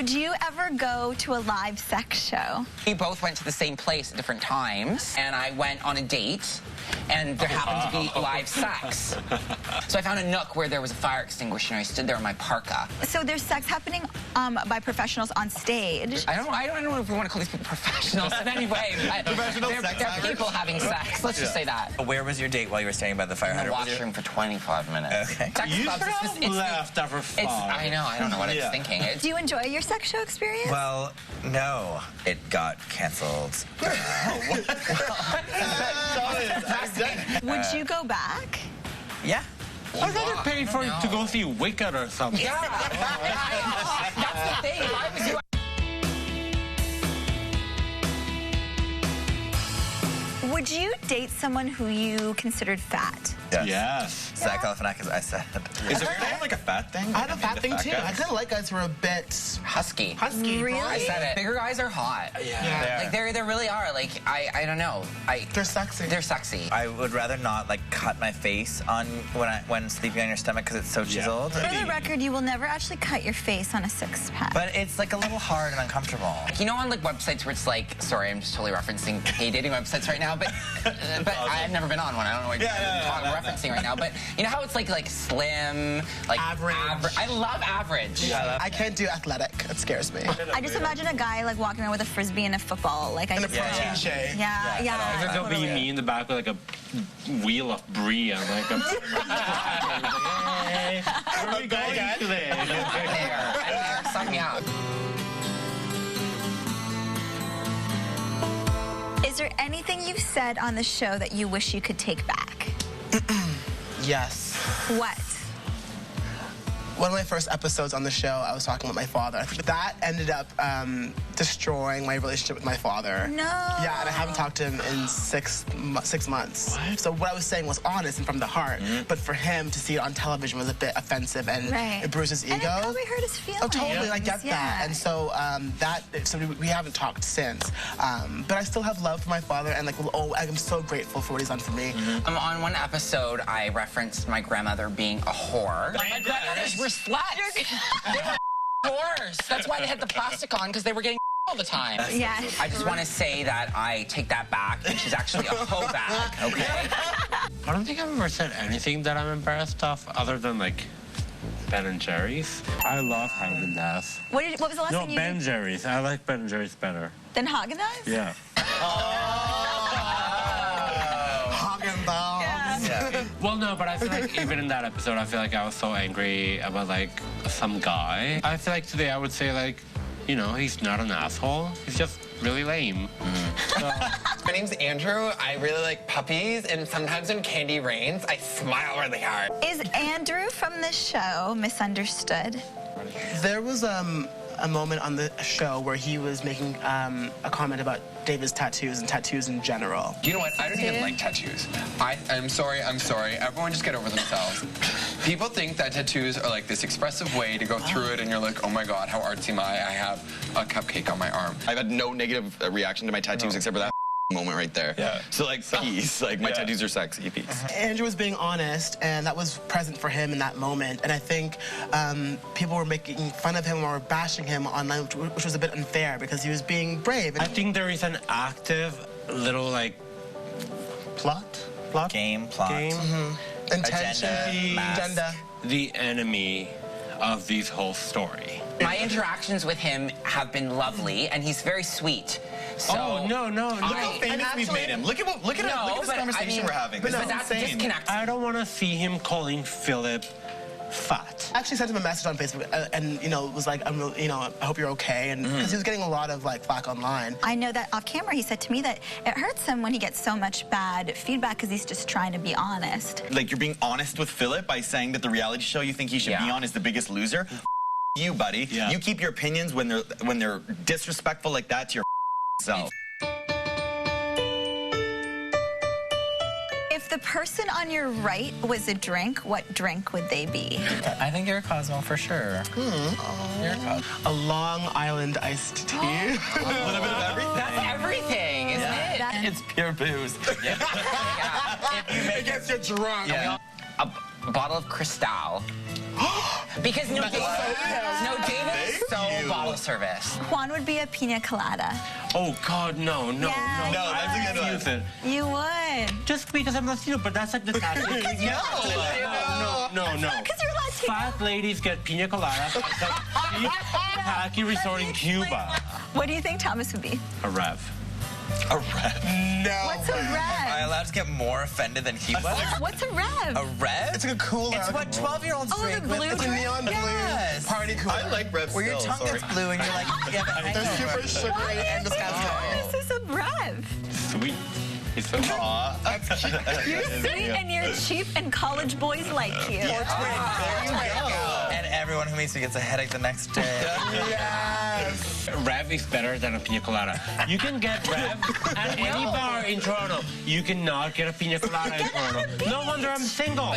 Would you ever go to a live sex show? We both went to the same place at different times, and I went on a date, and there happened to be live sex. So I found a nook where there was a fire extinguisher, and I stood there in my parka. So there's sex happening by professionals on stage. I don't know if we want to call these people professionals in any way, but they're people having sex. Let's just say that. Where was your date while you were standing by the fire In the hydrant? washroom for 25 minutes. Okay. You should have left after 5. I know, I don't know what I was thinking. Do you enjoy your sex show experience? Well, no. It got canceled. Would you go back? Yeah. I'd rather pay for to go see Wicked or something. Yeah. That's the thing. If I was you, Would you date someone who you considered fat? Yes. Zach Galifianakis, I said. Is there like a fat thing? I have a fat thing too. I kind of like guys who are a bit husky. Really? I said it. Bigger guys are hot. Yeah. Like they really are. Like I don't know. They're sexy. They're sexy. I would rather not like cut my face on when sleeping on your stomach because it's so chiseled. For the record, you will never actually cut your face on a six-pack. But it's like a little hard and uncomfortable. You know, on like websites where it's like, sorry, I'm just totally referencing gay dating websites right now, but I've never been on one. I don't know what I'm referencing right now. But you know how it's like slim, like average. I love average. I can't do athletic. It scares me. I just imagine a guy like walking around with a frisbee and a football. Like And a protein shake. Yeah. There'll be me in the back with like a wheel of brie and like a. Hey, where are we going today? There, suck me out. Is there anything you've said on the show that you wish you could take back? Yes. What? One of my first episodes on the show, I was talking with my father. That ended up destroying my relationship with my father. No. Yeah, and I haven't talked to him in six months. So what I was saying was honest and from the heart. But for him to see it on television was a bit offensive and it bruised his ego. And it probably hurt his feelings. Oh, totally. I get that. And so we haven't talked since. But I still have love for my father, and I'm so grateful for what he's done for me. On one episode, I referenced my grandmother being a whore. My grandmothers were sluts. They were whores. That's why they had the plastic on, because they were getting all the time. Yes. I just want to say that I take that back, and she's actually a hoe bag, okay? I don't think I've ever said anything that I'm embarrassed of, other than like Ben and Jerry's. I love Haagen-Dazs. What was the last thing you Ben and Jerry's. I like Ben and Jerry's better. Than Haagen-Dazs? Yeah. Haagen-Dazs. Yeah. Well, no, but I feel like even in that episode, I feel like I was so angry about like some guy. I feel like today I would say like, you know, he's not an asshole. He's just really lame. So. My name's Andrew. I really like puppies, and sometimes when candy rains, I smile really hard. Is Andrew from the show misunderstood? There was a moment on the show where he was making a comment about David's tattoos and tattoos in general. You know what? I don't even like tattoos. I'm sorry. Everyone just get over themselves. People think that tattoos are like this expressive way to go through it, and you're like, oh my God, how artsy am I? I have a cupcake on my arm. I've had no negative reaction to my tattoos except for that moment right there. Yeah. So like, peace. Like, my tattoos are sexy. Peace. Andrew was being honest, and that was present for him in that moment. And I think people were making fun of him or bashing him online, which was a bit unfair because he was being brave. I think there is an active little like Game, plot. Intention, agenda. The enemy of this whole story. My interactions with him have been lovely, and he's very sweet. So no. Look how famous we've made him. Look at this conversation we're having. But This is that's insane. disconnect. I don't want to see him calling Philip fat. I actually sent him a message on Facebook, and was like, I hope you're okay, and because he was getting a lot of like flack online. I know that off camera he said to me that it hurts him when he gets so much bad feedback because he's just trying to be honest. Like, you're being honest with Philip by saying that the reality show you think he should be on is The Biggest Loser. You, buddy. You keep your opinions when they're disrespectful like that to your self. If the person on your right was a drink, what drink would they be? I think you're a Cosmo for sure. You're a Cosmo. A Long Island iced tea. A little bit of everything. That's everything, isn't it? It's pure booze. It gets you drunk. A bottle of Cristal. Because no, David is so you. bottle service. Juan would be a pina colada. Oh God, no. Yeah. No, that's a good one. Use it. You would. Just because I'm Latino, but that's like the tactic. No. Because you're Latino. Fat ladies get pina coladas at a cheap tacky resort in Cuba. What do you think Thomas would be? A rev. A rev? No. What's a Am I rev? allowed to get more offended than he was? What's a rev? A rev? It's like a cooler. It's what 12-year-olds Oh, the drink with. blue It's a neon blue Yes. party cooler. I like rev Where your still, tongue sorry. gets blue and you're like, yeah, but They're super sugary and disgusting. This is a rev. Sweet. He's so You're sweet and you're cheap and college boys like you. And everyone who meets me gets a headache the next day. Yes. Rev is better than a pina colada. You can get Rev at any bar in Toronto. You cannot get a pina colada in Toronto. No wonder I'm single.